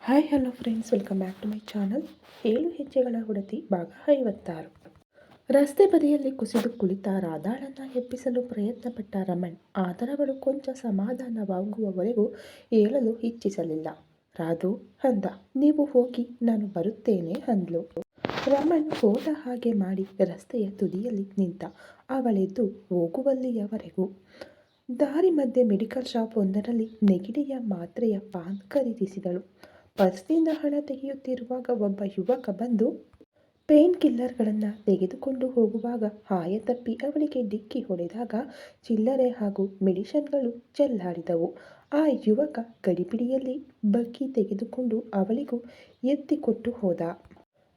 Hi hello friends, welcome back to my channel. 7 ಹೆಜ್ಜೆಗಳ ಒಡತಿ ಭಾಗ 56. ರಸ್ತೆ ಬದಿಯಲ್ಲಿ ಕುಸಿದು ಕುಳಿತ ರಾಧಾಳನ್ನ ಎಬ್ಬಿಸಲು ಪ್ರಯತ್ನಪಟ್ಟ ರಮಣ್. ಆದರವಳು ಕೊಂಚ ಸಮಾಧಾನವಾಗುವವರೆಗೂ ಏಳಲು ಇಚ್ಛಿಸಲಿಲ್ಲ. ರಾಧು ಅಂದ. ನೀವು ಹೋಗಿ, ನಾನು ಬರುತ್ತೇನೆ ಅಂದ್ಲು. ರಮಣ್ ಹೋದ ಹಾಗೆ ಮಾಡಿ ರಸ್ತೆಯ ತುದಿಯಲ್ಲಿ ನಿಂತ. ಅವಳೆದ್ದು ಹೋಗುವಲ್ಲಿಯವರೆಗೂ ದಾರಿ ಮಧ್ಯೆ ಮೆಡಿಕಲ್ ಶಾಪ್ ಒಂದರಲ್ಲಿ ನೆಗಡಿಯ ಮಾತ್ರೆಯ ಪಾನ್ ಖರೀದಿಸಿದಳು. ಪರ್ಸ್ನಿಂದ ಹಣ ತೆಗೆಯುತ್ತಿರುವಾಗ ಒಬ್ಬ ಯುವಕ ಬಂದು ಪೇನ್ ಕಿಲ್ಲರ್ಗಳನ್ನು ತೆಗೆದುಕೊಂಡು ಹೋಗುವಾಗ ಆಯತಪ್ಪಿ ಅವಳಿಗೆ ಡಿಕ್ಕಿ ಹೊಡೆದಾಗ ಚಿಲ್ಲರೆ ಹಾಗೂ ಮೆಡಿಷನ್ಗಳು ಚೆಲ್ಲಾಡಿದವು. ಆ ಯುವಕ ಗಡಿಬಿಡಿಯಲ್ಲಿ ಬಗ್ಗಿ ತೆಗೆದುಕೊಂಡು ಅವಳಿಗೂ ಎತ್ತಿಕೊಟ್ಟು ಹೋದ.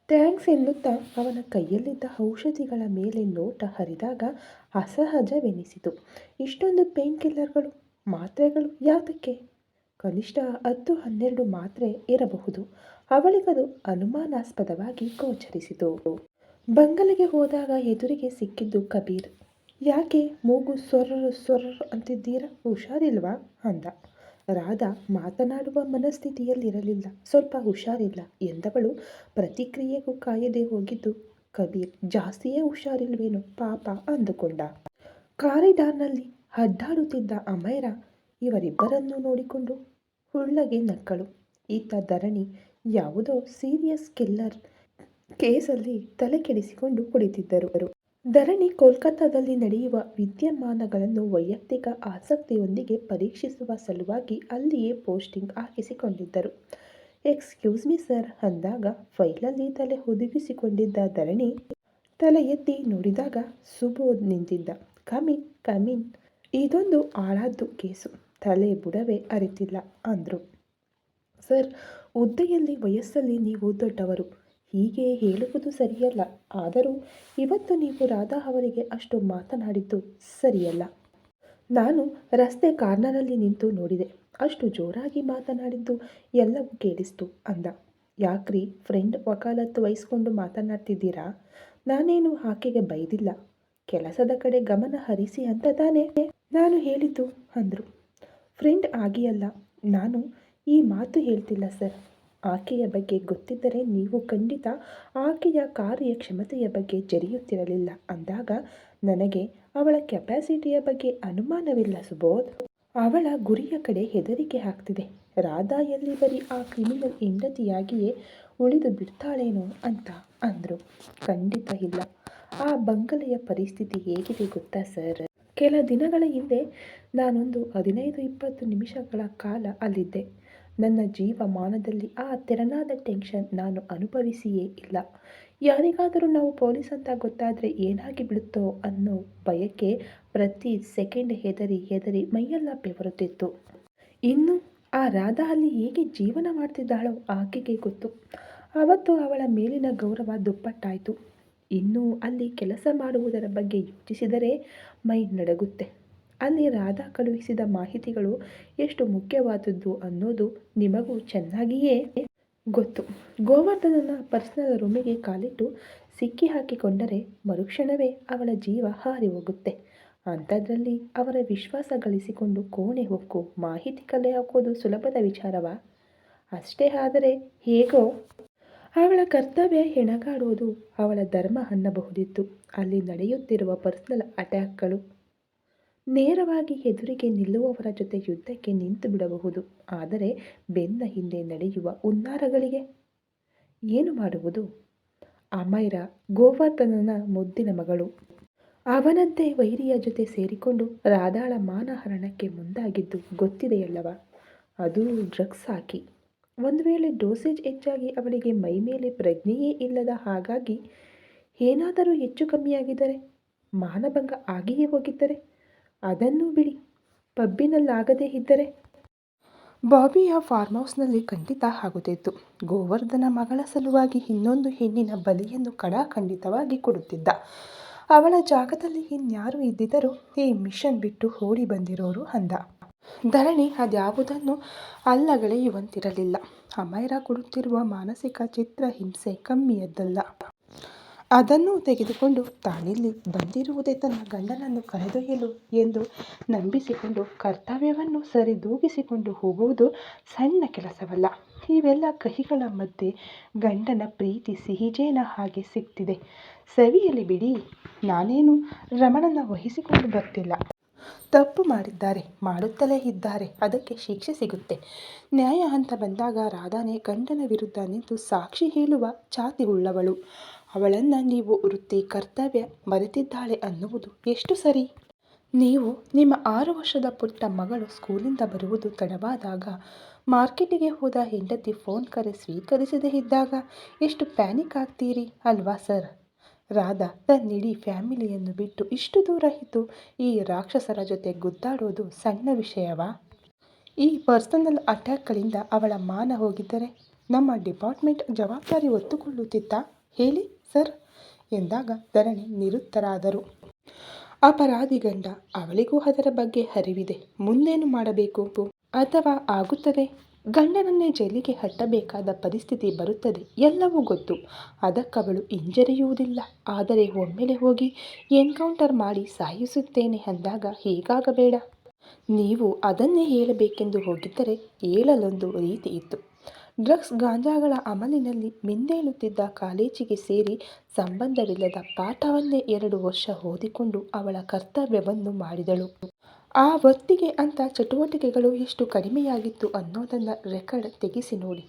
ಥ್ಯಾಂಕ್ಸ್ ಎನ್ನುತ್ತಾ ಅವನ ಕೈಯಲ್ಲಿದ್ದ ಔಷಧಿಗಳ ಮೇಲೆ ನೋಟ ಹರಿದಾಗ ಅಸಹಜವೆನಿಸಿತು. ಇಷ್ಟೊಂದು ಪೇನ್ ಕಿಲ್ಲರ್ಗಳು, ಮಾತ್ರೆಗಳು ಯಾತಕ್ಕೆ? ಕನಿಷ್ಠ 10-12 ಮಾತ್ರೆ ಇರಬಹುದು. ಅವಳಿಗದು ಅನುಮಾನಾಸ್ಪದವಾಗಿ ಗೋಚರಿಸಿತು. ಬಂಗಲೆಗೆ ಹೋದಾಗ ಎದುರಿಗೆ ಸಿಕ್ಕಿದ್ದು ಕಬೀರ್. ಯಾಕೆ ಮೂಗು ಸೊರ್ರ್ ಸೊರ್ರ್ ಅಂತಿದ್ದೀರಾ, ಹುಷಾರಿಲ್ವಾ ಅಂದ. ರಾಧಾ ಮಾತನಾಡುವ ಮನಸ್ಥಿತಿಯಲ್ಲಿರಲಿಲ್ಲ. ಸ್ವಲ್ಪ ಹುಷಾರಿಲ್ಲ ಎಂದವಳು ಪ್ರತಿಕ್ರಿಯೆಗೂ ಕಾಯದೆ ಹೋಗಿದ್ದು ಕಬೀರ್ ಜಾಸ್ತಿಯೇ ಹುಷಾರಿಲ್ವೇನೋ ಪಾಪ ಅಂದುಕೊಂಡ. ಕಾರಿಡಾರ್ನಲ್ಲಿ ಅಡ್ಡಾಡುತ್ತಿದ್ದ ಅಮೈರಾ ಇವರಿಬ್ಬರನ್ನೂ ನೋಡಿಕೊಂಡು ಉಳ್ಳಗೆ ನಕ್ಕಳು. ಈತ ಧರಣಿ ಯಾವುದೋ ಸೀರಿಯಸ್ ಕಿಲ್ಲರ್ ಕೇಸಲ್ಲಿ ತಲೆ ಕೆಡಿಸಿಕೊಂಡು ಕುಳಿತಿದ್ದರು. ಧರಣಿ ಕೋಲ್ಕತ್ತಾದಲ್ಲಿ ನಡೆಯುವ ವಿದ್ಯಮಾನಗಳನ್ನು ವೈಯಕ್ತಿಕ ಆಸಕ್ತಿಯೊಂದಿಗೆ ಪರೀಕ್ಷಿಸುವ ಸಲುವಾಗಿ ಅಲ್ಲಿಯೇ ಪೋಸ್ಟಿಂಗ್ ಹಾಕಿಸಿಕೊಂಡಿದ್ದರು. ಎಕ್ಸ್ಕ್ಯೂಸ್ ಮಿ ಸರ್ ಅಂದಾಗ ಫೈಲಲ್ಲಿ ತಲೆ ಹುದುಗಿಸಿಕೊಂಡಿದ್ದ ಧರಣಿ ತಲೆ ಎತ್ತಿ ನೋಡಿದಾಗ ಸುಬೋಧ್ ನಿಂತಿದ್ದ. Come in come in. ಇದೊಂದು ಆಳದ್ದು ಕೇಸು, ತಲೆ ಬುಡವೇ ಅರಿತಿಲ್ಲ ಅಂದ್ರು. ಸರ್, ಹುದ್ದೆಯಲ್ಲಿ ವಯಸ್ಸಲ್ಲಿ ನೀವು ದೊಡ್ಡವರು, ಹೀಗೆ ಹೇಳುವುದು ಸರಿಯಲ್ಲ. ಆದರೂ ಇವತ್ತು ನೀವು ರಾಧಾ ಅವರಿಗೆ ಅಷ್ಟು ಮಾತನಾಡಿದ್ದು ಸರಿಯಲ್ಲ. ನಾನು ರಸ್ತೆ ಕಾರ್ನರಲ್ಲಿ ನಿಂತು ನೋಡಿದೆ. ಅಷ್ಟು ಜೋರಾಗಿ ಮಾತನಾಡಿದ್ದು ಎಲ್ಲವೂ ಕೇಳಿಸ್ತು ಅಂದ. ಯಾಕ್ರಿ ಫ್ರೆಂಡ್ ವಕಾಲತ್ತು ವಹಿಸ್ಕೊಂಡು ಮಾತನಾಡ್ತಿದ್ದೀರಾ? ನಾನೇನು ಆಕೆಗೆ ಬೈದಿಲ್ಲ. ಕೆಲಸದ ಕಡೆ ಗಮನ ಹರಿಸಿ ಅಂತ ತಾನೇ ನಾನು ಹೇಳಿದ್ದು ಅಂದರು. ಫ್ರೆಂಡ್ ಆಗಿಯಲ್ಲ, ನಾನು ಈ ಮಾತು ಹೇಳ್ತಿಲ್ಲ ಸರ್. ಆಕೆಯ ಬಗ್ಗೆ ಗೊತ್ತಿದ್ದರೆ ನೀವು ಖಂಡಿತ ಆಕೆಯ ಕಾರ್ಯಕ್ಷಮತೆಯ ಬಗ್ಗೆ ಜರಿಯುತ್ತಿರಲಿಲ್ಲ ಅಂದಾಗ ನನಗೆ ಅವಳ ಕೆಪಾಸಿಟಿಯ ಬಗ್ಗೆ ಅನುಮಾನವಿಲ್ಲ ಸುಬೋಧ್. ಅವಳ ಗುರಿಯ ಕಡೆ ಹೆದರಿಕೆ ಆಗ್ತಿದೆ. ರಾಧಾ ಎಲ್ಲಿ ಬರೀ ಆ ಕ್ರಿಮಿನಲ್ ಹೆಂಡತಿಯಾಗಿಯೇ ಉಳಿದು ಬಿಡ್ತಾಳೇನೋ ಅಂತ ಅಂದರು. ಖಂಡಿತ ಇಲ್ಲ. ಆ ಬಂಗಲೆಯ ಪರಿಸ್ಥಿತಿ ಹೇಗಿದೆ ಗೊತ್ತಾ ಸರ್? ಕೆಲ ದಿನಗಳ ಹಿಂದೆ ನಾನೊಂದು 15-20 ನಿಮಿಷಗಳ ಕಾಲ ಅಲ್ಲಿದ್ದೆ. ನನ್ನ ಜೀವಮಾನದಲ್ಲಿ ಆ ತೆರನಾದ ಟೆನ್ಷನ್ ನಾನು ಅನುಭವಿಸಿಯೇ ಇಲ್ಲ. ಯಾರಿಗಾದರೂ ನಾವು ಪೊಲೀಸ್ ಅಂತ ಗೊತ್ತಾದರೆ ಏನಾಗಿ ಬಿಡುತ್ತೋ ಅನ್ನೋ ಭಯಕ್ಕೆ ಪ್ರತಿ ಸೆಕೆಂಡ್ ಹೆದರಿ ಹೆದರಿ ಮೈಯೆಲ್ಲ ಬೆವರುತ್ತಿತ್ತು. ಇನ್ನು ಆ ರಾಧಾ ಅಲ್ಲಿ ಹೇಗೆ ಜೀವನ ಮಾಡ್ತಿದ್ದಾಳೋ ಆಕೆಗೆ ಗೊತ್ತು. ಅವತ್ತು ಅವಳ ಮೇಲಿನ ಗೌರವ ದುಪ್ಪಟ್ಟಾಯಿತು. ಇನ್ನು ಅಲ್ಲಿ ಕೆಲಸ ಮಾಡುವುದರ ಬಗ್ಗೆ ಯೋಚಿಸಿದರೆ ಮೈ ನಡುಗುತ್ತೆ. ಅಲ್ಲಿ ರಾಧಾ ಕಳುಹಿಸಿದ ಮಾಹಿತಿಗಳು ಎಷ್ಟು ಮುಖ್ಯವಾದದ್ದು ಅನ್ನೋದು ನಿಮಗೂ ಚೆನ್ನಾಗಿಯೇ ಗೊತ್ತು. ಗೋವರ್ಧನನ ಪರ್ಸನಲ್ ರೂಮಿಗೆ ಕಾಲಿಟ್ಟು ಸಿಕ್ಕಿ ಹಾಕಿಕೊಂಡರೆ ಮರುಕ್ಷಣವೇ ಅವಳ ಜೀವ ಹಾರಿ ಹೋಗುತ್ತೆ. ಅಂಥದ್ರಲ್ಲಿ ಅವರ ವಿಶ್ವಾಸ ಗಳಿಸಿಕೊಂಡು ಕೋಣೆ ಹೊಕ್ಕು ಮಾಹಿತಿ ಕಲೆ ಹಾಕೋದು ಸುಲಭದ ವಿಚಾರವಾ? ಅಷ್ಟೇ ಆದರೆ ಹೇಗೋ ಅವಳ ಕರ್ತವ್ಯ ಹೆಣಗಾಡೋದು ಅವಳ ಧರ್ಮ ಅನ್ನಬಹುದಿತ್ತು. ಅಲ್ಲಿ ನಡೆಯುತ್ತಿರುವ ಪರ್ಸನಲ್ ಅಟ್ಯಾಕ್ಗಳು ನೇರವಾಗಿ ಎದುರಿಗೆ ನಿಲ್ಲುವವರ ಜೊತೆ ಯುದ್ಧಕ್ಕೆ ನಿಂತು ಬಿಡಬಹುದು. ಆದರೆ ಬೆನ್ನ ಹಿಂದೆ ನಡೆಯುವ ಹುನ್ನಾರಗಳಿಗೆ ಏನು ಮಾಡುವುದು? ಅಮೈರಾ ಗೋವರ್ಧನನ ಮುದ್ದಿನ ಮಗಳು. ಅವನದ್ದೇ ವೈರಿಯ ಜೊತೆ ಸೇರಿಕೊಂಡು ರಾಧಾಳ ಮಾನಹರಣಕ್ಕೆ ಮುಂದಾಗಿದ್ದು ಗೊತ್ತಿದೆಯಲ್ಲವ? ಅದು ಡ್ರಗ್ಸ್ ಹಾಕಿ. ಒಂದು ವೇಳೆ ಡೋಸೇಜ್ ಹೆಚ್ಚಾಗಿ ಅವಳಿಗೆ ಮೈ ಮೇಲೆ ಪ್ರಜ್ಞೆಯೇ ಇಲ್ಲದ ಹಾಗಾಗಿ ಏನಾದರೂ ಹೆಚ್ಚು ಕಮ್ಮಿಯಾಗಿದ್ದರೆ, ಮಾನಭಂಗ ಆಗಿಯೇ ಹೋಗಿದ್ದರೆ, ಅದನ್ನೂ ಬಿಡಿ, ಪಬ್ಬಿನಲ್ಲಾಗದೇ ಇದ್ದರೆ ಬಾಬಿಯ ಫಾರ್ಮ್ ಹೌಸ್ನಲ್ಲಿ ಖಂಡಿತ ಆಗುತ್ತಿತ್ತು. ಗೋವರ್ಧನ ಮಗಳ ಸಲುವಾಗಿ ಇನ್ನೊಂದು ಹೆಣ್ಣಿನ ಬಲಿಯನ್ನು ಖಂಡಿತವಾಗಿ ಕೊಡುತ್ತಿದ್ದ. ಅವಳ ಜಾಗದಲ್ಲಿ ಇನ್ಯಾರು ಇದ್ದಿದ್ದರೂ ಈ ಮಿಷನ್ ಬಿಟ್ಟು ಓಡಿ ಬಂದಿರೋರು ಅಂದ. ಧರಣಿ ಅದ್ಯಾವುದನ್ನು ಅಲ್ಲಗಳೆಯುವಂತಿರಲಿಲ್ಲ. ಅಮೈರಾ ಕೊಡುತ್ತಿರುವ ಮಾನಸಿಕ ಚಿತ್ರಹಿಂಸೆ ಕಮ್ಮಿಯದ್ದಲ್ಲ. ಅದನ್ನು ತೆಗೆದುಕೊಂಡು ತಾನಿಲ್ಲಿ ಬಂದಿರುವುದೇ ತನ್ನ ಗಂಡನನ್ನು ಕರೆದೊಯ್ಯಲು ಎಂದು ನಂಬಿಸಿಕೊಂಡು ಕರ್ತವ್ಯವನ್ನು ಸರಿದೂಗಿಸಿಕೊಂಡು ಹೋಗುವುದು ಸಣ್ಣ ಕೆಲಸವಲ್ಲ. ಇವೆಲ್ಲ ಕಹಿಗಳ ಮಧ್ಯೆ ಗಂಡನ ಪ್ರೀತಿ ಸಿಹಿಜೇನ ಹಾಗೆ ಸಿಗ್ತಿದೆ. ಸವಿಯಲಿ ಬಿಡಿ. ನಾನೇನು ರಮಣನ ವಹಿಸಿಕೊಂಡು ಬರ್ತಿಲ್ಲ. ತಪ್ಪು ಮಾಡಿದ್ದಾರೆ, ಮಾಡುತ್ತಲೇ ಇದ್ದಾರೆ, ಅದಕ್ಕೆ ಶಿಕ್ಷೆ ಸಿಗುತ್ತೆ. ನ್ಯಾಯ ಅಂತ ಬಂದಾಗ ರಾಧಾನೇ ಗಂಡನ ವಿರುದ್ಧ ನಿಂತು ಸಾಕ್ಷಿ ಹೇಳುವ ಛಾತಿ ಉಳ್ಳವಳು. ಅವಳನ್ನು ನೀವು ವೃತ್ತಿ ಕರ್ತವ್ಯ ಮರೆತಿದ್ದಾಳೆ ಅನ್ನುವುದು ಎಷ್ಟು ಸರಿ? ನೀವು ನಿಮ್ಮ 6 ವರ್ಷದ ಪುಟ್ಟ ಮಗಳು ಸ್ಕೂಲಿಂದ ಬರುವುದು ತಡವಾದಾಗ, ಮಾರ್ಕೆಟಿಗೆ ಹೋದ ಹೆಂಡತಿ ಫೋನ್ ಕರೆ ಸ್ವೀಕರಿಸದೇ ಇದ್ದಾಗ ಎಷ್ಟು ಪ್ಯಾನಿಕ್ ಆಗ್ತೀರಿ ಅಲ್ವಾ ಸರ್? ರಾಧಾ ತನ್ನಿಡೀ ಫ್ಯಾಮಿಲಿಯನ್ನು ಬಿಟ್ಟು ಇಷ್ಟು ದೂರ ಇದ್ದು ಈ ರಾಕ್ಷಸರ ಜೊತೆ ಗುದ್ದಾಡೋದು ಸಣ್ಣ ವಿಷಯವಾ? ಈ ಪರ್ಸನಲ್ ಅಟ್ಯಾಕ್ಗಳಿಂದ ಅವಳ ಮಾನ ಹೋಗಿದ್ದರೆ ನಮ್ಮ ಡಿಪಾರ್ಟ್ಮೆಂಟ್ ಜವಾಬ್ದಾರಿ ಹೊತ್ತುಕೊಳ್ಳುತ್ತಿತ್ತಾ ಹೇಳಿ ಸರ್ ಎಂದಾಗ ಧರಣಿ ನಿರುತ್ತರಾದರು. ಅಪರಾಧಿ ಗಂಡ, ಅವಳಿಗೂ ಅದರ ಬಗ್ಗೆ ಅರಿವಿದೆ. ಮುಂದೇನು ಮಾಡಬೇಕು ಅಥವಾ ಆಗುತ್ತದೆ? ಗಂಡನನ್ನೇ ಜೈಲಿಗೆ ಹಟ್ಟಬೇಕಾದ ಪರಿಸ್ಥಿತಿ ಬರುತ್ತದೆ, ಎಲ್ಲವೂ ಗೊತ್ತು. ಅದಕ್ಕವಳು ಹಿಂಜರಿಯುವುದಿಲ್ಲ. ಆದರೆ ಒಮ್ಮೆಲೆ ಹೋಗಿ ಎನ್ಕೌಂಟರ್ ಮಾಡಿ ಸಾಯಿಸುತ್ತೇನೆ ಅಂದಾಗ ಹೀಗಾಗಬೇಡ. ನೀವು ಅದನ್ನೇ ಹೇಳಬೇಕೆಂದು ಹೋಗಿದ್ದರೆ ಹೇಳಲೊಂದು ರೀತಿ ಇತ್ತು. ಡ್ರಗ್ಸ್ ಗಾಂಜಾಗಳ ಅಮಲಿನಲ್ಲಿ ಮಿಂದೇಳುತ್ತಿದ್ದ ಕಾಲೇಜಿಗೆ ಸೇರಿ ಸಂಬಂಧವಿಲ್ಲದ ಪಾಠವನ್ನೇ 2 ವರ್ಷ ಓದಿಕೊಂಡು ಅವಳ ಕರ್ತವ್ಯವನ್ನು ಮಾಡಿದಳು. ಆ ಹೊತ್ತಿಗೆ ಅಂಥ ಚಟುವಟಿಕೆಗಳು ಎಷ್ಟು ಕಡಿಮೆಯಾಗಿತ್ತು ಅನ್ನೋದನ್ನು ರೆಕಾರ್ಡ್ ತೆಗೆಸಿ ನೋಡಿ.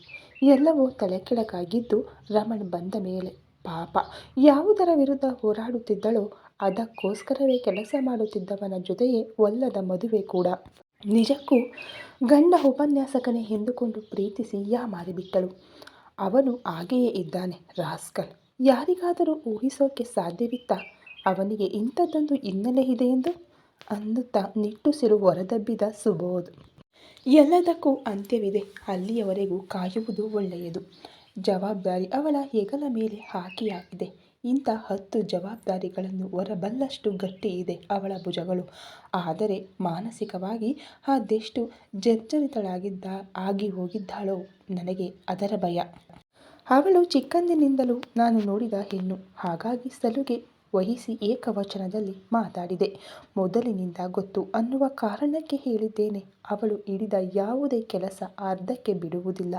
ಎಲ್ಲವೂ ತಲೆಕೆಳಗಾಗಿದ್ದು ರಮಣ್ ಬಂದ ಮೇಲೆ. ಪಾಪ, ಯಾವುದರ ವಿರುದ್ಧ ಹೋರಾಡುತ್ತಿದ್ದಳೋ ಅದಕ್ಕೋಸ್ಕರವೇ ಕೆಲಸ ಮಾಡುತ್ತಿದ್ದವನ ಜೊತೆಯೇ ಒಲ್ಲದ ಮದುವೆ ಕೂಡ. ನಿಜಕ್ಕೂ ಗಂಡ ಉಪನ್ಯಾಸಕನೇ ಎಂದುಕೊಂಡು ಪ್ರೀತಿಸಿ ಯಾಮಾರಿಬಿಟ್ಟಳು. ಅವನು ಹಾಗೆಯೇ ಇದ್ದಾನೆ ರಾಸ್ಕಲ್. ಯಾರಿಗಾದರೂ ಊಹಿಸೋಕೆ ಸಾಧ್ಯವಿತ್ತಾ ಅವನಿಗೆ ಇಂಥದ್ದೊಂದು ಹಿನ್ನೆಲೆ ಇದೆಯೆಂದು? ಅನ್ನುತ್ತಾ ನಿಟ್ಟುಸಿರು ಹೊರದಬ್ಬಿದ ಸುಬೋಧ್. ಎಲ್ಲದಕ್ಕೂ ಅಂತ್ಯವಿದೆ. ಅಲ್ಲಿಯವರೆಗೂ ಕಾಯುವುದು ಒಳ್ಳೆಯದು. ಜವಾಬ್ದಾರಿ ಅವಳ ಹೆಗಲ ಮೇಲೆ ಹಾಕಿಯಾಗಿದೆ. ಇಂಥ 10 ಜವಾಬ್ದಾರಿಗಳನ್ನು ಹೊರಬಲ್ಲಷ್ಟು ಗಟ್ಟಿ ಇದೆ ಅವಳ ಭುಜಗಳು. ಆದರೆ ಮಾನಸಿಕವಾಗಿ ಅದೆಷ್ಟು ಆಗಿ ಹೋಗಿದ್ದಾಳೋ ನನಗೆ ಅದರ ಭಯ. ಅವಳು ಚಿಕ್ಕಂದಿನಿಂದಲೂ ನಾನು ನೋಡಿದ ಹೆಣ್ಣು. ಹಾಗಾಗಿ ಸಲುಗೆ ವಹಿಸಿ ಏಕವಚನದಲ್ಲಿ ಮಾತಾಡಿದೆ. ಮೊದಲಿನಿಂದ ಗೊತ್ತು ಅನ್ನುವ ಕಾರಣಕ್ಕೆ ಹೇಳಿದ್ದೇನೆ. ಅವಳು ಹಿಡಿದ ಯಾವುದೇ ಕೆಲಸ ಅರ್ಧಕ್ಕೆ ಬಿಡುವುದಿಲ್ಲ.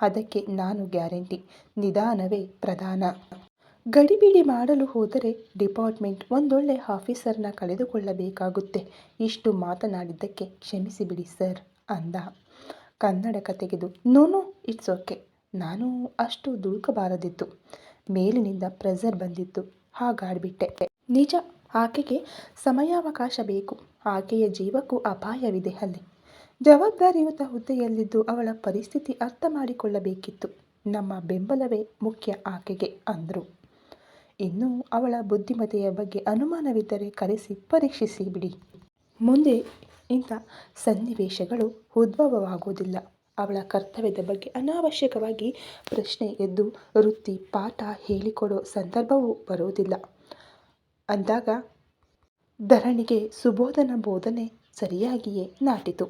ಅದಕ್ಕೆ ನಾನು ಗ್ಯಾರಂಟಿ. ನಿಧಾನವೇ ಪ್ರಧಾನ. ಗಡಿಬಿಡಿ ಮಾಡಲು ಹೋದರೆ ಡಿಪಾರ್ಟ್ಮೆಂಟ್ ಒಂದೊಳ್ಳೆ ಆಫೀಸರ್ನ ಕಳೆದುಕೊಳ್ಳಬೇಕಾಗುತ್ತೆ. ಇಷ್ಟು ಮಾತನಾಡಿದ್ದಕ್ಕೆ ಕ್ಷಮಿಸಿಬಿಡಿ ಸರ್ ಅಂದ ಕನ್ನಡಕ ತೆಗೆದು. No it's okay. ನಾನು ಅಷ್ಟು ದುಡುಕಬಾರದಿತ್ತು. ಮೇಲಿನಿಂದ ಪ್ರೆಷರ್ ಬಂದಿತ್ತು, ಹಾಗಾಡ್ಬಿಟ್ಟೆ. ನಿಜ, ಆಕೆಗೆ ಸಮಯಾವಕಾಶ ಬೇಕು. ಆಕೆಯ ಜೀವಕ್ಕೂ ಅಪಾಯವಿದೆ ಅಲ್ಲಿ. ಜವಾಬ್ದಾರಿಯುತ ಹುದ್ದೆಯಲ್ಲಿದ್ದು ಅವಳ ಪರಿಸ್ಥಿತಿ ಅರ್ಥ ಮಾಡಿಕೊಳ್ಳಬೇಕಿತ್ತು. ನಮ್ಮ ಬೆಂಬಲವೇ ಮುಖ್ಯ ಆಕೆಗೆ ಅಂದರು. ಇನ್ನು ಅವಳ ಬುದ್ಧಿಮತೆಯ ಬಗ್ಗೆ ಅನುಮಾನವಿದ್ದರೆ ಕರೆಸಿ ಪರೀಕ್ಷಿಸಿ ಬಿಡಿ. ಮುಂದೆ ಇಂಥ ಸನ್ನಿವೇಶಗಳು ಉದ್ಭವವಾಗುವುದಿಲ್ಲ. ಅವಳ ಕರ್ತವ್ಯದ ಬಗ್ಗೆ ಅನಾವಶ್ಯಕವಾಗಿ ಪ್ರಶ್ನೆ ಎದ್ದು ವೃತ್ತಿ ಪಾಠ ಹೇಳಿಕೊಡೋ ಸಂದರ್ಭವೂ ಬರೋದಿಲ್ಲ ಅಂದಾಗ ಧರಣಿಗೆ ಸುಬೋಧನ ಬೋಧನೆ ಸರಿಯಾಗಿಯೇ ನಾಟಿತು.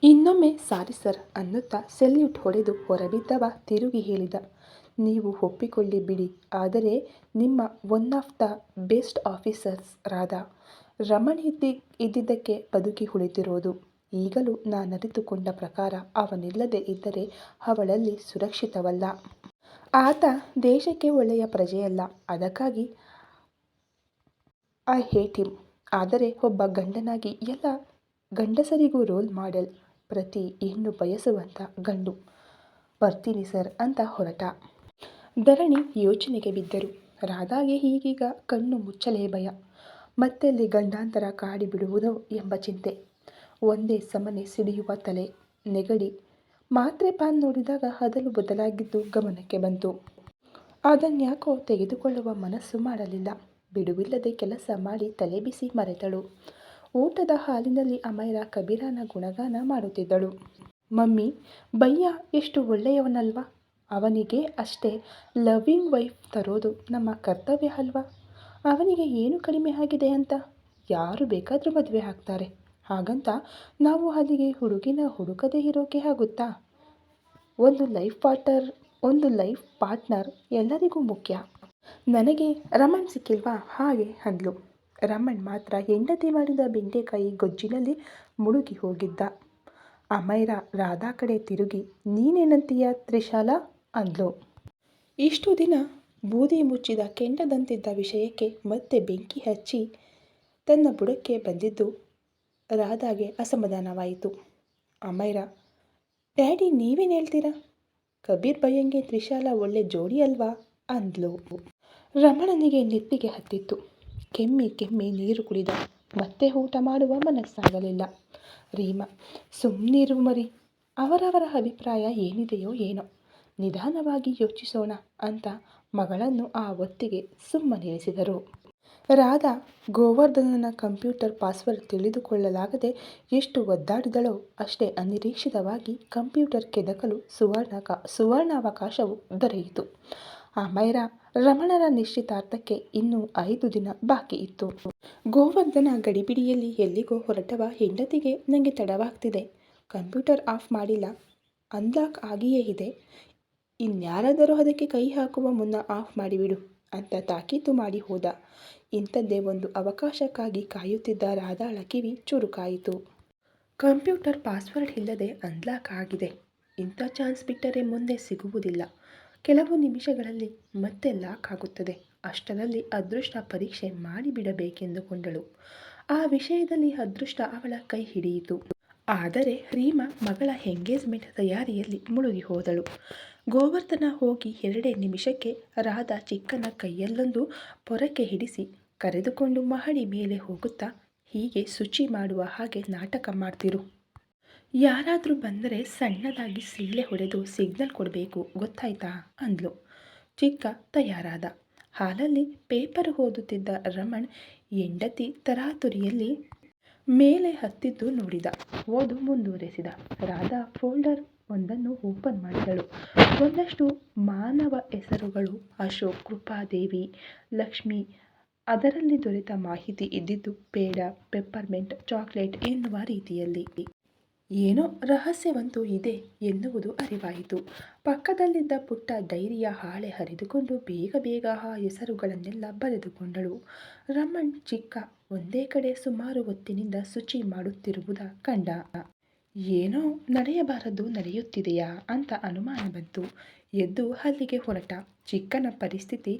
ಇನ್ನೊಮ್ಮೆ ಸಾರಿ ಸರ್ ಅನ್ನುತ್ತಾ ಸೆಲ್ಯೂಟ್ ಹೊಡೆದು ಹೊರಬಿದ್ದವ ತಿರುಗಿ ಹೇಳಿದ. ನೀವು ಒಪ್ಪಿಕೊಳ್ಳಿ ಬಿಡಿ, ಆದರೆ ನಿಮ್ಮ one of the best officers Radha. Raman ಇದ್ದಿದ್ದಕ್ಕೆ ಬದುಕಿ ಉಳಿದಿರೋದು. ಈಗಲೂ ನಾನರಿತುಕೊಂಡ ಪ್ರಕಾರ ಅವನಿಲ್ಲದೆ ಇದ್ದರೆ ಅವಳಲ್ಲಿ ಸುರಕ್ಷಿತವಲ್ಲ. ಆತ ದೇಶಕ್ಕೆ ಒಳ್ಳೆಯ ಪ್ರಜೆಯಲ್ಲ. ಅದಕ್ಕಾಗಿ ಐ ಹೇಟ್ ಹಿಮ್. ಆದರೆ ಒಬ್ಬ ಗಂಡನಾಗಿ ಎಲ್ಲ ಗಂಡಸರಿಗೂ ರೋಲ್ ಮಾಡೆಲ್. ಪ್ರತಿ ಹೆಣ್ಣು ಬಯಸುವಂಥ ಗಂಡು. ಬರ್ತೀನಿ ಸರ್ ಅಂತ ಹೊರಟ. ಧರಣಿ ಯೋಚನೆಗೆ ಬಿದ್ದರು. ರಾಧಾಗೆ ಈಗೀಗ ಕಣ್ಣು ಮುಚ್ಚಲೇ ಭಯ. ಮತ್ತೆಲ್ಲಿ ಗಂಡಾಂತರ ಕಾಡಿಬಿಡುವುದೋ ಎಂಬ ಚಿಂತೆ. ಒಂದೇ ಸಮನೆ ಸಿಡಿಯುವ ತಲೆ, ನೆಗಡಿ. ಮಾತ್ರೆ ಪಾನ್ ನೋಡಿದಾಗ ಅದಲು ಬದಲಾಗಿದ್ದು ಗಮನಕ್ಕೆ ಬಂತು. ಅದನ್ಯಾಕೋ ತೆಗೆದುಕೊಳ್ಳುವ ಮನಸ್ಸು ಮಾಡಲಿಲ್ಲ. ಬಿಡುವಿಲ್ಲದೆ ಕೆಲಸ ಮಾಡಿ ತಲೆಬಿಸಿ ಮರೆತಳು. ಊಟದ ಹಾಲಿನಲ್ಲಿ ಅಮೈರಾ ಕಬೀರನ ಗುಣಗಾನ ಮಾಡುತ್ತಿದ್ದಳು. ಮಮ್ಮಿ, ಭಯ್ಯ ಎಷ್ಟು ಒಳ್ಳೆಯವನಲ್ವಾ? ಅವನಿಗೆ ಅಷ್ಟೇ ಲವ್ವಿಂಗ್ ವೈಫ್ ತರೋದು ನಮ್ಮ ಕರ್ತವ್ಯ ಅಲ್ವಾ? ಅವನಿಗೆ ಏನು ಕಡಿಮೆ ಆಗಿದೆ ಅಂತ? ಯಾರು ಬೇಕಾದರೂ ಮದುವೆ ಆಗ್ತಾರೆ. ಹಾಗಂತ ನಾವು ಅಲ್ಲಿಗೆ ಹುಡುಗಿನ ಹುಡುಕದೇ ಇರೋಕೆ ಆಗುತ್ತಾ? ಒಂದು ಲೈಫ್ ಪಾರ್ಟ್ನರ್ ಎಲ್ಲರಿಗೂ ಮುಖ್ಯ. ನನಗೆ ರಮಣ್ ಸಿಕ್ಕಿಲ್ವಾ ಹಾಗೆ ಅಂದ್ಲು. ರಮಣ್ ಮಾತ್ರ ಹೆಂಡತಿ ಮಾಡಿದ ಬೆಂಡೆಕಾಯಿ ಗೊಜ್ಜಿನಲ್ಲಿ ಮುಳುಗಿ ಹೋಗಿದ್ದ. ಅಮೈರ ರಾಧಾ ಕಡೆ ತಿರುಗಿ ನೀನೇನಂತೀಯ ತ್ರಿಶಾಲಾ ಅಂದ್ಲು. ಇಷ್ಟು ದಿನ ಬೂದಿ ಮುಚ್ಚಿದ ಕೆಂಡದಂತಿದ್ದ ವಿಷಯಕ್ಕೆ ಮತ್ತೆ ಬೆಂಕಿ ಹಚ್ಚಿ ತನ್ನ ಬುಡಕ್ಕೆ ಬಂದಿದ್ದು ರಾಧಾಗೆ ಅಸಮಾಧಾನವಾಯಿತು. ಅಮೈರ, ಡ್ಯಾಡಿ ನೀವೇನು ಹೇಳ್ತೀರಾ? ಕಬೀರ್ ಭಯ್ಯಂಗೆ ತ್ರಿಶಾಲಾ ಒಳ್ಳೆ ಜೋಡಿ ಅಲ್ವಾ ಅಂದ್ಲು. ರಮಣನಿಗೆ ನೆತ್ತಿಗೆ ಹತ್ತಿತ್ತು. ಕೆಮ್ಮಿ ಕೆಮ್ಮಿ ನೀರು ಕುಡಿದ. ಮತ್ತೆ ಊಟ ಮಾಡುವ ಮನಸ್ಸಾಗಲಿಲ್ಲ. ರೀಮಾ, ಸುಮ್ಮನಿರು ಮರಿ, ಅವರವರ ಅಭಿಪ್ರಾಯ ಏನಿದೆಯೋ ಏನೋ, ನಿಧಾನವಾಗಿ ಯೋಚಿಸೋಣ ಅಂತ ಮಗಳನ್ನು ಆ ಹೊತ್ತಿಗೆ ಸುಮ್ಮನಿರಿಸಿದರು. ರಾಧಾ ಗೋವರ್ಧನನ ಕಂಪ್ಯೂಟರ್ ಪಾಸ್ವರ್ಡ್ ತಿಳಿದುಕೊಳ್ಳಲಾಗದೆ ಎಷ್ಟು ಒದ್ದಾಡಿದಳೋ ಅಷ್ಟೇ ಅನಿರೀಕ್ಷಿತವಾಗಿ ಕಂಪ್ಯೂಟರ್ ಕೆದಕಲು ಸುವರ್ಣಾವಕಾಶವು ದೊರೆಯಿತು. ಅಮೈರ ರಮಣರ ನಿಶ್ಚಿತಾರ್ಥಕ್ಕೆ ಇನ್ನೂ 5 ದಿನ ಬಾಕಿ ಇತ್ತು. ಗೋವರ್ಧನ ಗಡಿಬಿಡಿಯಲ್ಲಿ ಎಲ್ಲಿಗೋ ಹೊರಟವ ಹೆಂಡತಿಗೆ ನನಗೆ ತಡವಾಗ್ತಿದೆ, ಕಂಪ್ಯೂಟರ್ ಆಫ್ ಮಾಡಿಲ್ಲ, ಅನ್ಲಾಕ್ ಆಗಿಯೇ ಇದೆ, ಇನ್ಯಾರಾದರೂ ಅದಕ್ಕೆ ಕೈ ಹಾಕುವ ಮುನ್ನ ಆಫ್ ಮಾಡಿಬಿಡು ಅಂತ ತಾಕೀತು ಮಾಡಿ ಹೋದ. ಇಂಥದ್ದೇ ಒಂದು ಅವಕಾಶಕ್ಕಾಗಿ ಕಾಯುತ್ತಿದ್ದ ರಾಧಾಳ ಕಿವಿ ಚುರುಕಾಯಿತು. ಕಂಪ್ಯೂಟರ್ ಪಾಸ್ವರ್ಡ್ ಇಲ್ಲದೆ ಅನ್ಲಾಕ್ ಆಗಿದೆ. ಇಂಥ ಚಾನ್ಸ್ ಬಿಟ್ಟರೆ ಮುಂದೆ ಸಿಗುವುದಿಲ್ಲ. ಕೆಲವು ನಿಮಿಷಗಳಲ್ಲಿ ಮತ್ತೆ ಲಾಕ್ ಆಗುತ್ತದೆ. ಅಷ್ಟರಲ್ಲಿ ಅದೃಷ್ಟ ಪರೀಕ್ಷೆ ಮಾಡಿಬಿಡಬೇಕೆಂದುಕೊಂಡಳು. ಆ ವಿಷಯದಲ್ಲಿ ಅದೃಷ್ಟ ಅವಳ ಕೈ ಹಿಡಿಯಿತು. ಆದರೆ ರೀಮಾ ಮಗಳ ಎಂಗೇಜ್ಮೆಂಟ್ ತಯಾರಿಯಲ್ಲಿ ಮುಳುಗಿ ಹೋದಳು. ಗೋವರ್ಧನ ಹೋಗಿ 2 ನಿಮಿಷಕ್ಕೆ ರಾಧಾ ಚಿಕ್ಕನ ಕೈಯಲ್ಲೊಂದು ಪೊರಕೆ ಹಿಡಿಸಿ ಕರೆದುಕೊಂಡು ಮಹಡಿ ಮೇಲೆ ಹೋಗುತ್ತಾ, ಹೀಗೆ ಶುಚಿ ಮಾಡುವ ಹಾಗೆ ನಾಟಕ ಮಾಡ್ತಿರು. ಯಾರಾದರೂ ಬಂದರೆ ಸಣ್ಣದಾಗಿ ಸಿಳ್ಳೆ ಹೊಡೆದು ಸಿಗ್ನಲ್ ಕೊಡಬೇಕು, ಗೊತ್ತಾಯ್ತಾ ಅಂದ್ಲು. ಚಿಕ್ಕ ತಯಾರಾದ. ಹಾಲಲ್ಲಿ ಪೇಪರ್ ಓದುತ್ತಿದ್ದ ರಮಣ್ ಹೆಂಡತಿ ತರಾತುರಿಯಲ್ಲಿ ಮೇಲೆ ಹತ್ತಿದ್ದು ನೋಡಿದ. ಓದು ಮುಂದುವರೆಸಿದ. ರಾಧಾ ಫೋಲ್ಡರ್ ಒಂದನ್ನು ಓಪನ್ ಮಾಡಿದಳು. ಒಂದಷ್ಟು ಮಾನವ ಹೆಸರುಗಳು, ಅಶೋಕ್, ಕೃಪಾದೇವಿ, ಲಕ್ಷ್ಮಿ. ಅದರಲ್ಲಿ ದೊರೆತ ಮಾಹಿತಿ ಇದ್ದಿದ್ದು ಪೇಡ, ಪೆಪ್ಪರ್ಮೆಂಟ್, ಚಾಕ್ಲೇಟ್ ಎನ್ನುವ ರೀತಿಯಲ್ಲಿ. ಏನೋ ರಹಸ್ಯವಂತೂ ಇದೆ ಎನ್ನುವುದು ಅರಿವಾಯಿತು. ಪಕ್ಕದಲ್ಲಿದ್ದ ಪುಟ್ಟ ಡೈರಿಯ ಹಾಳೆ ಹರಿದುಕೊಂಡು ಬೇಗ ಬೇಗ ಆ ಹೆಸರುಗಳನ್ನೆಲ್ಲ ಬರೆದುಕೊಂಡಳು. ರಮಣ್ ಚಿಕ್ಕ ಒಂದೇ ಕಡೆ ಸುಮಾರು ಹೊತ್ತಿನಿಂದ ಶುಚಿ ಮಾಡುತ್ತಿರುವುದ ಕಂಡ. ಏನೋ ನಡೆಯಬಾರದು ನಡೆಯುತ್ತಿದೆಯಾ ಅಂತ ಅನುಮಾನ ಬಂತು. ಎದ್ದು ಅಲ್ಲಿಗೆ ಹೊರಟ. ಚಿಕ್ಕನ ಪರಿಸ್ಥಿತಿ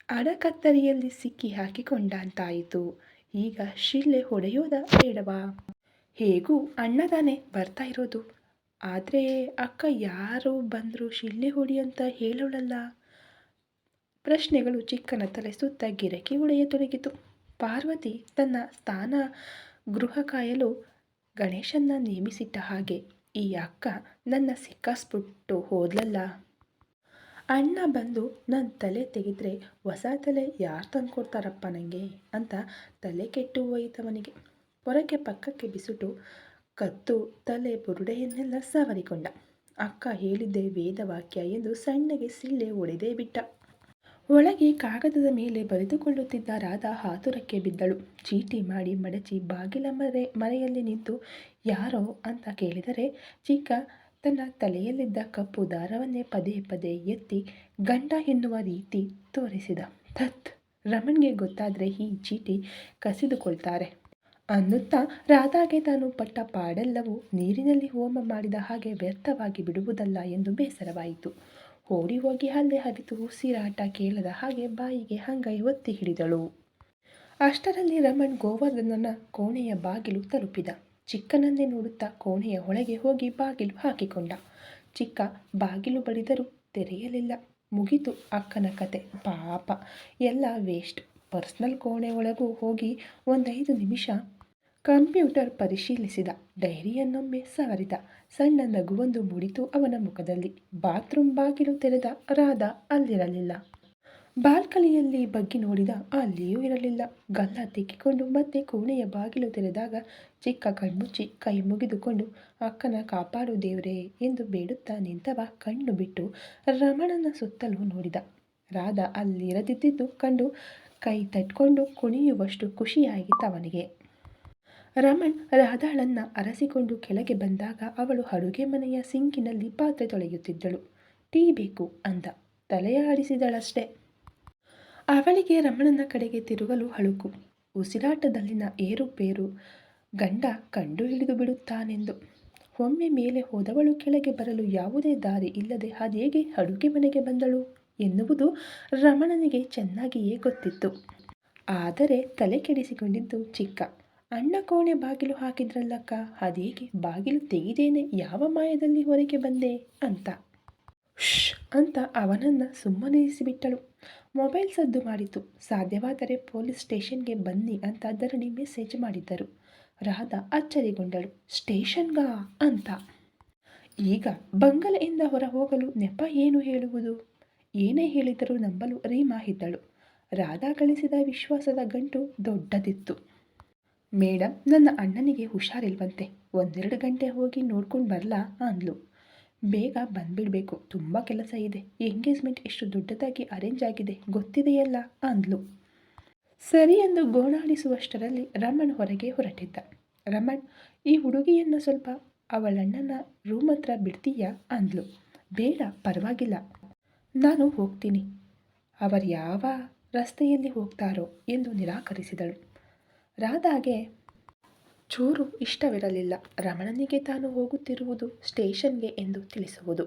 ಅಡಕತ್ತರಿಯಲ್ಲಿ ಸಿಕ್ಕಿ ಹಾಕಿಕೊಂಡಂತಾಯಿತು. ಈಗ ಶಿಳ್ಳೆ ಹೊಡೆಯೋದ ಬೇಡವಾ? ಹೇಗೂ ಅಣ್ಣದಾನೆ ಬರ್ತಾ ಇರೋದು. ಆದರೆ ಅಕ್ಕ ಯಾರು ಬಂದರೂ ಶಿಳ್ಳೆ ಹೊಡಿ ಅಂತ ಹೇಳೋಳಲ್ಲ. ಪ್ರಶ್ನೆಗಳು ಚಿಕ್ಕನ ತಲೆ ಸುತ್ತ ಗಿರಕಿ ಹೊಡೆಯತೊಡಗಿತು. ಪಾರ್ವತಿ ತನ್ನ ಸ್ಥಾನ ಗೃಹ ಕಾಯಲು ಗಣೇಶನ್ನ ನೇಮಿಸಿಟ್ಟ ಹಾಗೆ ಈ ಅಕ್ಕ ನನ್ನ ಸಿಕ್ಕಾಸ್ಬಿಟ್ಟು ಹೋದ್ಲಲ್ಲ. ಅಣ್ಣ ಬಂದು ನನ್ನ ತಲೆ ತೆಗೆದ್ರೆ ಹೊಸ ತಲೆ ಯಾರು ತಂದುಕೊಡ್ತಾರಪ್ಪ ನನಗೆ ಅಂತ ತಲೆ ಕೆಟ್ಟು ಹೋಯಿತವನಿಗೆ. ಪೊರಕೆ ಪಕ್ಕಕ್ಕೆ ಬಿಸುಟು ಕತ್ತು ತಲೆ ಬುರುಡೆಯನ್ನೆಲ್ಲ ಸವರಿಕೊಂಡ. ಅಕ್ಕ ಹೇಳಿದ್ದೆ ವೇದವಾಕ್ಯ ಎಂದು ಸಣ್ಣಗೆ ಸಿಳ್ಳೆ ಹೊಡೆದೇ ಬಿಟ್ಟ. ಒಳಗೆ ಕಾಗದದ ಮೇಲೆ ಬರೆದುಕೊಳ್ಳುತ್ತಿದ್ದ ರಾಧಾ ಆತುರಕ್ಕೆ ಬಿದ್ದಳು. ಚೀಟಿ ಮಾಡಿ ಮಡಚಿ ಬಾಗಿಲ ಮರೆಯಲ್ಲಿ ನಿಂತು ಯಾರೋ ಅಂತ ಕೇಳಿದರೆ ಚಿಕ್ಕ ತನ್ನ ತಲೆಯಲ್ಲಿದ್ದ ಕಪ್ಪು ದಾರವನ್ನೇ ಪದೇ ಪದೇ ಎತ್ತಿ ಗಂಡ ಎನ್ನುವ ರೀತಿ ತೋರಿಸಿದ. ತತ್, ರಮಣ್ಗೆ ಗೊತ್ತಾದರೆ ಈ ಚೀಟಿ ಕಸಿದುಕೊಳ್ತಾರೆ ಅನ್ನುತ್ತಾ ರಾಧಾಗೆ ತಾನು ಪಟ್ಟ ಪಾಡೆಲ್ಲವೂ ನೀರಿನಲ್ಲಿ ಹೋಮ ಮಾಡಿದ ಹಾಗೆ ವ್ಯರ್ಥವಾಗಿ ಬಿಡುವುದಲ್ಲ ಎಂದು ಬೇಸರವಾಯಿತು. ಓಡಿ ಹೋಗಿ ಅಲ್ಲೇ ಹರಿತು ಉಸಿರಾಟ ಕೇಳದ ಹಾಗೆ ಬಾಯಿಗೆ ಅಂಗೈ ಒತ್ತಿ ಹಿಡಿದಳು. ಅಷ್ಟರಲ್ಲಿ ರಮಣ್ ಗೋವರ್ಧನನ ಕೋಣೆಯ ಬಾಗಿಲು ತಲುಪಿದ. ಚಿಕ್ಕನನ್ನೇ ನೋಡುತ್ತಾ ಕೋಣೆಯ ಒಳಗೆ ಹೋಗಿ ಬಾಗಿಲು ಹಾಕಿಕೊಂಡ. ಚಿಕ್ಕ ಬಾಗಿಲು ಬಡಿದರೂ ತೆರೆಯಲಿಲ್ಲ. ಮುಗಿತು ಅಕ್ಕನ ಕತೆ. ಪಾಪ, ಎಲ್ಲ ವೇಸ್ಟ್. ಪರ್ಸ್ನಲ್ ಕೋಣೆ ಒಳಗೂ ಹೋಗಿ 5 ನಿಮಿಷ ಕಂಪ್ಯೂಟರ್ ಪರಿಶೀಲಿಸಿದ. ಡೈರಿಯನ್ನೊಮ್ಮೆ ಸವರಿದ. ಸಣ್ಣ ನಗುವೊಂದು ಮೂಡಿತು ಅವನ ಮುಖದಲ್ಲಿ. ಬಾತ್ರೂಮ್ ಬಾಗಿಲು ತೆರೆದ. ರಾಧಾ ಅಲ್ಲಿರಲಿಲ್ಲ. ಬಾಲ್ಕನಿಯಲ್ಲಿ ಬಗ್ಗಿ ನೋಡಿದ. ಅಲ್ಲಿಯೂ ಇರಲಿಲ್ಲ. ಗಲ್ಲ ತಿಕ್ಕಿಕೊಂಡು ಮತ್ತೆ ಕೋಣೆಯ ಬಾಗಿಲು ತೆರೆದಾಗ ಚಿಕ್ಕ ಕಣ್ಮುಚ್ಚಿ ಕೈ ಮುಗಿದುಕೊಂಡು ಅಕ್ಕನ ಕಾಪಾಡು ದೇವ್ರೇ ಎಂದು ಬೇಡುತ್ತಾ ನಿಂತವ ಕಣ್ಣು ಬಿಟ್ಟು ರಮಣನ ಸುತ್ತಲೂ ನೋಡಿದ. ರಾಧಾ ಅಲ್ಲಿರದಿದ್ದುದು ಕಂಡು ಕೈ ತಟ್ಕೊಂಡು ಕುಣಿಯುವಷ್ಟು ಖುಷಿಯಾಗಿತ್ತವನಿಗೆ. ರಮಣ್ ರಾಧಾಳನ್ನ ಅರಸಿಕೊಂಡು ಕೆಳಗೆ ಬಂದಾಗ ಅವಳು ಅಡುಗೆ ಮನೆಯ ಸಿಂಕಿನಲ್ಲಿ ಪಾತ್ರೆ ತೊಳೆಯುತ್ತಿದ್ದಳು. ಟೀ ಬೇಕು ಅಂದ. ತಲೆಯಾಡಿಸಿದಳಷ್ಟೇ. ಅವಳಿಗೆ ರಮಣನ ಕಡೆಗೆ ತಿರುಗಲು ಅಳುಕು. ಉಸಿರಾಟದಲ್ಲಿನ ಏರುಪೇರು ಗಂಡ ಕಂಡು ಹಿಡಿದು ಬಿಡುತ್ತಾನೆಂದು. ಒಮ್ಮೆ ಮೇಲೆ ಹೋದವಳು ಕೆಳಗೆ ಬರಲು ಯಾವುದೇ ದಾರಿ ಇಲ್ಲದೆ ಅದೇಗೆ ಅಡುಗೆ ಮನೆಗೆ ಬಂದಳು ಎನ್ನುವುದು ರಮಣನಿಗೆ ಚೆನ್ನಾಗಿಯೇ ಗೊತ್ತಿತ್ತು. ಆದರೆ ತಲೆ ಕೆಡಿಸಿಕೊಂಡಿದ್ದು ಚಿಕ್ಕ. ಅಣ್ಣ ಕೋಣೆ ಬಾಗಿಲು ಹಾಕಿದ್ರಲ್ಲಕ್ಕ, ಅದೇಗೆ ಬಾಗಿಲು ತೆಗೆದೇನೆ ಯಾವ ಮಾಯದಲ್ಲಿ ಹೊರಗೆ ಬಂದೆ ಅಂತ. ಶ್ ಅಂತ ಅವನನ್ನು ಸುಮ್ಮನಿರಿಸಿಬಿಟ್ಟಳು. ಮೊಬೈಲ್ ಸದ್ದು ಮಾಡಿತು. ಸಾಧ್ಯವಾದರೆ ಪೊಲೀಸ್ ಸ್ಟೇಷನ್ಗೆ ಬನ್ನಿ ಅಂತ ಧರಣಿ ಮೆಸೇಜ್ ಮಾಡಿದ್ದರು. ರಾಧಾ ಅಚ್ಚರಿಗೊಂಡಳು. ಸ್ಟೇಷನ್ಗಾ ಅಂತ. ಈಗ ಬಂಗಲೆಯಿಂದ ಹೊರ ಹೋಗಲು ನೆಪ ಏನು ಹೇಳುವುದು? ಏನೇ ಹೇಳಿದರೂ ನಂಬಲು ರೀಮಾ ಇದ್ದಳು. ರಾಧಾ ಗಳಿಸಿದ ವಿಶ್ವಾಸದ ಗಂಟು ದೊಡ್ಡದಿತ್ತು. ಮೇಡಮ್, ನನ್ನ ಅಣ್ಣನಿಗೆ ಹುಷಾರಿಲ್ವಂತೆ, 1-2 ಗಂಟೆ ಹೋಗಿ ನೋಡ್ಕೊಂಡು ಬರಲಾ ಅಂದ್ಲು. ಬೇಗ ಬಂದ್ಬಿಡ್ಬೇಕು, ತುಂಬ ಕೆಲಸ ಇದೆ. ಎಂಗೇಜ್ಮೆಂಟ್ ಎಷ್ಟು ದೊಡ್ಡದಾಗಿ ಅರೇಂಜ್ ಆಗಿದೆ ಗೊತ್ತಿದೆಯಲ್ಲ ಅಂದ್ಲು. ಸರಿ ಎಂದು ಗೋಣಾಡಿಸುವಷ್ಟರಲ್ಲಿ ರಮಣ್ ಹೊರಗೆ ಹೊರಟಿದ್ದ. ರಮಣ್, ಈ ಹುಡುಗಿಯನ್ನು ಸ್ವಲ್ಪ ಅವಳಣ್ಣನ ರೂಮ್ ಹತ್ರ ಬಿಡ್ತೀಯಾ ಅಂದ್ಲು. ಬೇಡ, ಪರವಾಗಿಲ್ಲ, ನಾನು ಹೋಗ್ತೀನಿ. ಅವರು ಯಾವ ರಸ್ತೆಯಲ್ಲಿ ಹೋಗ್ತಾರೋ ಎಂದು ನಿರಾಕರಿಸಿದಳು. ರಾಧಾಗೆ ಚೂರು ಇಷ್ಟವಿರಲಿಲ್ಲ ರಮಣನಿಗೆ ತಾನು ಹೋಗುತ್ತಿರುವುದು ಸ್ಟೇಷನ್ಗೆ ಎಂದು ತಿಳಿಸುವುದು.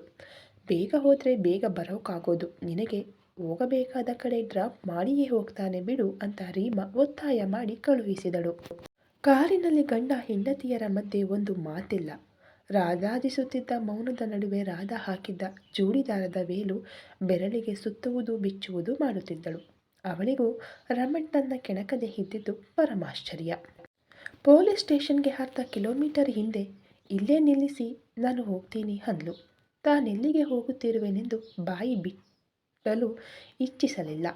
ಬೇಗ ಹೋದರೆ ಬೇಗ ಬರೋಕ್ಕಾಗೋದು, ನಿನಗೆ ಹೋಗಬೇಕಾದ ಕಡೆ ಡ್ರಾಪ್ ಮಾಡಿಯೇ ಹೋಗ್ತಾನೆ ಬಿಡು ಅಂತ ರೀಮಾ ಒತ್ತಾಯ ಮಾಡಿ ಕಳುಹಿಸಿದಳು. ಕಾರಿನಲ್ಲಿ ಗಂಡ ಹೆಂಡತಿಯರ ಮಧ್ಯೆ ಒಂದು ಮಾತಿಲ್ಲ. ರಾಧಾದಿಸುತ್ತಿದ್ದ ಮೌನದ ನಡುವೆ ರಾಧಾ ಹಾಕಿದ್ದ ಜೋಡಿದಾರದ ವೇಲು ಬೆರಳಿಗೆ ಸುತ್ತುವುದು ಬಿಚ್ಚುವುದು ಮಾಡುತ್ತಿದ್ದಳು. ಅವಳಿಗೂ ರಮಣ್ ತನ್ನ ಕೆಣಕದೆ ಇದ್ದಿದ್ದು ಪರಮಾಶ್ಚರ್ಯ. ಪೊಲೀಸ್ ಸ್ಟೇಷನ್ಗೆ 10 ಕಿಲೋಮೀಟರ್ ಹಿಂದೆ ಇಲ್ಲೇ ನಿಲ್ಲಿಸಿ ನಾನು ಹೋಗ್ತೀನಿ ಅಂದ್ಲು. ತಾನೆಲ್ಲಿಗೆ ಹೋಗುತ್ತಿರುವೆನೆಂದು ಬಾಯಿ ಬಿಟ್ಟಲು ಇಚ್ಛಿಸಲಿಲ್ಲ.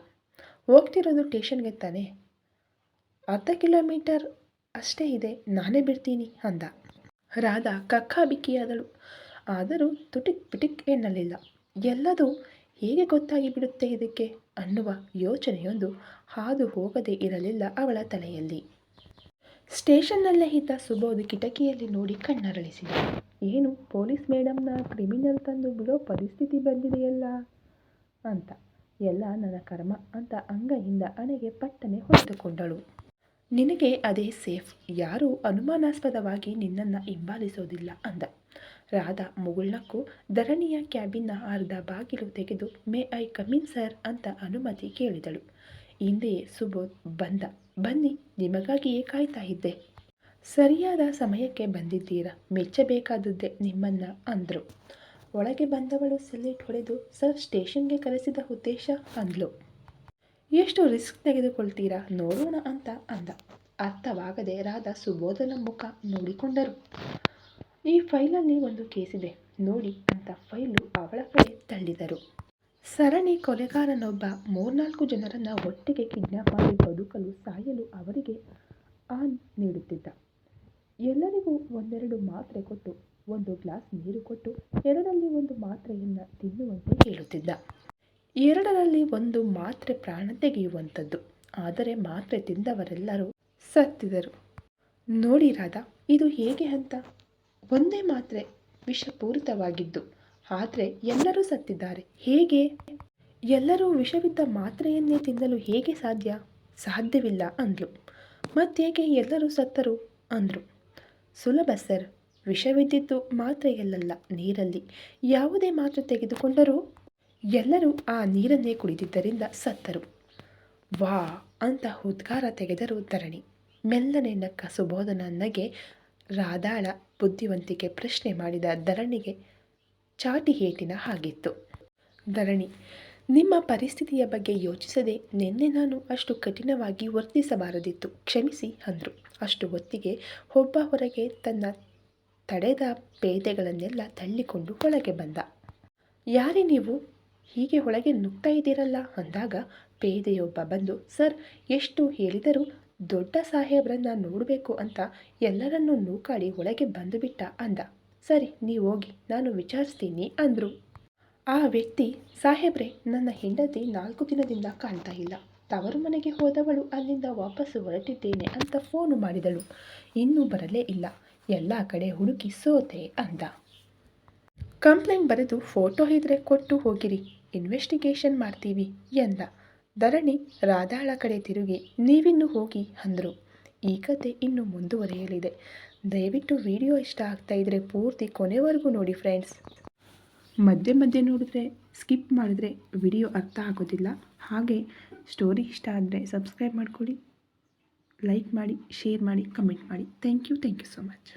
ಹೋಗ್ತಿರೋದು ಸ್ಟೇಷನ್ಗೆ ತಾನೆ, 10 ಕಿಲೋಮೀಟರ್ ಅಷ್ಟೇ ಇದೆ, ನಾನೇ ಬಿಡ್ತೀನಿ ಅಂದ. ರಾಧಾ ಕಕ್ಕಾಬಿಕ್ಕಿಯಾದಳು. ಆದರೂ ತುಟಿಕ್ ಪಿಟಿಕ್ ಎನ್ನಲಿಲ್ಲ. ಎಲ್ಲದೂ ಹೇಗೆ ಗೊತ್ತಾಗಿ ಬಿಡುತ್ತೆ ಇದಕ್ಕೆ ಅನ್ನುವ ಯೋಚನೆಯೊಂದು ಹಾದು ಹೋಗದೇ ಇರಲಿಲ್ಲ ಅವಳ ತಲೆಯಲ್ಲಿ. ಸ್ಟೇಷನ್ನಲ್ಲೇ ಇದ್ದ ಸುಬೋಧ್ ಕಿಟಕಿಯಲ್ಲಿ ನೋಡಿ ಕಣ್ಣರಳಿಸಿದ. ಏನು, ಪೊಲೀಸ್ ಮೇಡಮ್ನ ಕ್ರಿಮಿನಲ್ ತಂದು ಬಿಡೋ ಪರಿಸ್ಥಿತಿ ಬಂದಿದೆಯಲ್ಲ ಅಂತ. ಎಲ್ಲ ನನ್ನ ಕರ್ಮ ಅಂತ ಅಂಗೈಯಿಂದ ಹಣೆಗೆ ಪಟ್ಟನೆ ಹೊಡೆದುಕೊಂಡಳು. ನಿನಗೆ ಅದೇ ಸೇಫ್, ಯಾರೂ ಅನುಮಾನಾಸ್ಪದವಾಗಿ ನಿನ್ನನ್ನು ಹಿಂಬಾಲಿಸೋದಿಲ್ಲ ಅಂದ. ರಾಧಾ ಮುಗುಳ್ನಕ್ಕೂ ಧರಣಿಯ ಕ್ಯಾಬಿನ್ನ ಅರ್ಧ ಬಾಗಿಲು ತೆಗೆದು ಮೇ ಐ ಕಮಿನ್ ಸರ್ ಅಂತ ಅನುಮತಿ ಕೇಳಿದಳು. ಹಿಂದೆಯೇ ಸುಬೋಧ್ ಬಂದ. ಬನ್ನಿ, ನಿಮಗಾಗಿಯೇ ಕಾಯ್ತಾ ಇದ್ದೆ. ಸರಿಯಾದ ಸಮಯಕ್ಕೆ ಬಂದಿದ್ದೀರಾ, ಮೆಚ್ಚಬೇಕಾದದ್ದೇ ನಿಮ್ಮನ್ನ ಅಂದ್ರು. ಒಳಗೆ ಬಂದವಳು ಸೆಲ್ಯೂಟ್ ಹೊಡೆದು, ಸರ್, ಸ್ಟೇಷನ್ಗೆ ಕರೆಸಿದ ಉದ್ದೇಶ ಅಂದ್ಲು. ಎಷ್ಟು ರಿಸ್ಕ್ ತೆಗೆದುಕೊಳ್ತೀರಾ ನೋಡೋಣ ಅಂತ ಅಂದ. ಅರ್ಥವಾಗದೆ ರಾಧಾ ಸುಬೋಧನ ಮುಖ ನೋಡಿಕೊಂಡರು. ಈ ಫೈಲಲ್ಲಿ ಒಂದು ಕೇಸಿದೆ ನೋಡಿ ಅಂತ ಫೈಲು ಅವಳ ಕಡೆ ತಳ್ಳಿದರು. ಸರಣಿ ಕೊಲೆಗಾರನೊಬ್ಬ 3-4 ಜನರನ್ನು ಒಟ್ಟಿಗೆ ಕಿಡ್ನಾಪ್ ಮಾಡಿ ಬದುಕಲು ಸಾಯಲು ಅವರಿಗೆ ಆನ್ ನೀಡುತ್ತಿದ್ದ. ಎಲ್ಲರಿಗೂ 1-2 ಮಾತ್ರೆ ಕೊಟ್ಟು 1 ಗ್ಲಾಸ್ ನೀರು ಕೊಟ್ಟು 2ರಲ್ಲಿ 1 ಮಾತ್ರೆಯನ್ನು ತಿನ್ನುವಂತೆ ಹೇಳುತ್ತಿದ್ದ. 2ರಲ್ಲಿ 1 ಮಾತ್ರೆ ಪ್ರಾಣ ತೆಗೆಯುವಂಥದ್ದು. ಆದರೆ ಮಾತ್ರೆ ತಿಂದವರೆಲ್ಲರೂ ಸತ್ತಿದರು. ನೋಡಿ ರಾಧಾ, ಇದು ಹೇಗೆ ಅಂತ. ಒಂದೇ ಮಾತ್ರೆ ವಿಷಪೂರಿತವಾಗಿದ್ದು, ಆದರೆ ಎಲ್ಲರೂ ಸತ್ತಿದ್ದಾರೆ. ಹೇಗೆ? ಎಲ್ಲರೂ ವಿಷವಿದ್ದ ಮಾತ್ರೆಯನ್ನೇ ತಿನ್ನಲು ಹೇಗೆ ಸಾಧ್ಯ? ಸಾಧ್ಯವಿಲ್ಲ ಅಂದ್ಲು. ಮತ್ತೇಗೆ ಎಲ್ಲರೂ ಸತ್ತರು ಅಂದರು. ಸುಲಭ ಸರ್, ವಿಷವಿದ್ದಿದ್ದು ಮಾತ್ರೆಯಲ್ಲ, ನೀರಲ್ಲಿ. ಯಾವುದೇ ಮಾತ್ರೆ ತೆಗೆದುಕೊಂಡರೂ ಎಲ್ಲರೂ ಆ ನೀರನ್ನೇ ಕುಡಿದಿದ್ದರಿಂದ ಸತ್ತರು. ವಾ ಅಂತ ಉದ್ಗಾರ ತೆಗೆದರು ಧರಣಿ. ಮೆಲ್ಲನೆ ನಕ್ಕ ಸುಬೋಧನ ನಗೆ ರಾಧಾಳ ಬುದ್ಧಿವಂತಿಕೆ ಪ್ರಶ್ನೆ ಮಾಡಿದ ಧರಣಿಗೆ ಚಾಟಿ ಏಟಿನ ಹಾಗಿತ್ತು. ಧರಣಿ, ನಿಮ್ಮ ಪರಿಸ್ಥಿತಿಯ ಬಗ್ಗೆ ಯೋಚಿಸದೆ ನಿನ್ನೆ ನಾನು ಅಷ್ಟು ಕಠಿಣವಾಗಿ ವರ್ತಿಸಬಾರದಿತ್ತು, ಕ್ಷಮಿಸಿ ಅಂದರು. ಅಷ್ಟು ಹೊತ್ತಿಗೆ ಒಬ್ಬ ಹೊರಗೆ ತನ್ನ ತಡೆದ ಪೇದೆಗಳನ್ನೆಲ್ಲ ತಳ್ಳಿಕೊಂಡು ಒಳಗೆ ಬಂದ. ಯಾರೇ ನೀವು, ಹೀಗೆ ಒಳಗೆ ನುಗ್ತಾ ಇದ್ದೀರಲ್ಲ ಅಂದಾಗ ಪೇದೆಯೊಬ್ಬ ಬಂದು, ಸರ್, ಎಷ್ಟು ಹೇಳಿದರೂ ದೊಡ್ಡ ಸಾಹೇಬ್ರನ್ನ ನೋಡಬೇಕು ಅಂತ ಎಲ್ಲರನ್ನೂ ನೂಕಾಡಿ ಒಳಗೆ ಬಂದುಬಿಟ್ಟ ಅಂದ. ಸರಿ, ನೀವು ಹೋಗಿ, ನಾನು ವಿಚಾರಿಸ್ತೀನಿ ಅಂದರು. ಆ ವ್ಯಕ್ತಿ, ಸಾಹೇಬ್ರೆ, ನನ್ನ ಹೆಂಡತಿ 4 ದಿನದಿಂದ ಕಾಣ್ತಾ ಇಲ್ಲ. ತವರು ಮನೆಗೆ ಹೋದವಳು ಅಲ್ಲಿಂದ ವಾಪಸ್ಸು ಹೊರಟಿದ್ದೇನೆ ಅಂತ ಫೋನು ಮಾಡಿದಳು. ಇನ್ನೂ ಬರಲೇ ಇಲ್ಲ. ಎಲ್ಲ ಕಡೆ ಹುಡುಕಿ ಸೋತೆ ಅಂದ. ಕಂಪ್ಲೇಂಟ್ ಬರೆದು ಫೋಟೋ ಇದ್ರೆ ಕೊಟ್ಟು ಹೋಗಿರಿ, ಇನ್ವೆಸ್ಟಿಗೇಷನ್ ಮಾಡ್ತೀವಿ ಎಂದ. ಧರಣಿ ರಾಧಾಳ ಕಡೆ ತಿರುಗಿ ನೀವಿನ್ನು ಹೋಗಿ ಅಂದರು. ಈ ಕತೆ ಇನ್ನು ಮುಂದುವರಿಯಲಿದೆ. ದಯವಿಟ್ಟು ವಿಡಿಯೋ ಇಷ್ಟ ಆಗ್ತಾ ಇದ್ದರೆ ಪೂರ್ತಿ ಕೊನೆವರೆಗೂ ನೋಡಿ ಫ್ರೆಂಡ್ಸ್. ಮಧ್ಯೆ ಮಧ್ಯೆ ನೋಡಿದ್ರೆ ಸ್ಕಿಪ್ ಮಾಡಿದ್ರೆ ವಿಡಿಯೋ ಅರ್ಥ ಆಗೋದಿಲ್ಲ. ಹಾಗೆ ಸ್ಟೋರಿ ಇಷ್ಟ ಆದರೆ ಸಬ್ಸ್ಕ್ರೈಬ್ ಮಾಡ್ಕೊಳ್ಳಿ, ಲೈಕ್ ಮಾಡಿ, ಶೇರ್ ಮಾಡಿ, ಕಮೆಂಟ್ ಮಾಡಿ. Thank you so much.